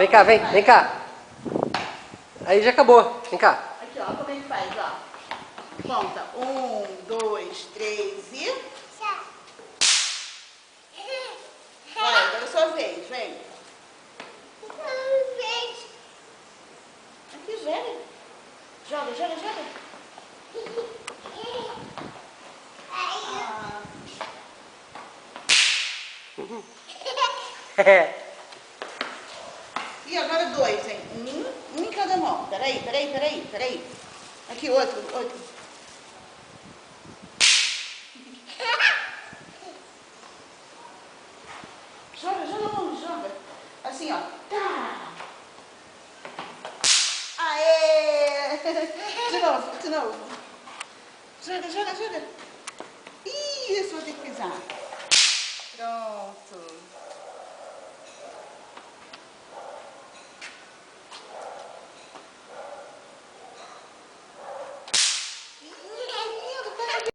Vem cá, vem cá. Aí já acabou. Vem cá. Aqui, ó, como é que faz, ó. Conta. 1, 2, 3 e... Vai, agora é sua vez, vem. Aqui, joga. Joga, joga, joga. E agora 2, hein? Um em cada mão. Peraí. Aqui, outro. Joga, joga. Assim, ó. Tá. Aê! De novo. Joga. Ih, isso vou ter que pisar. Pronto.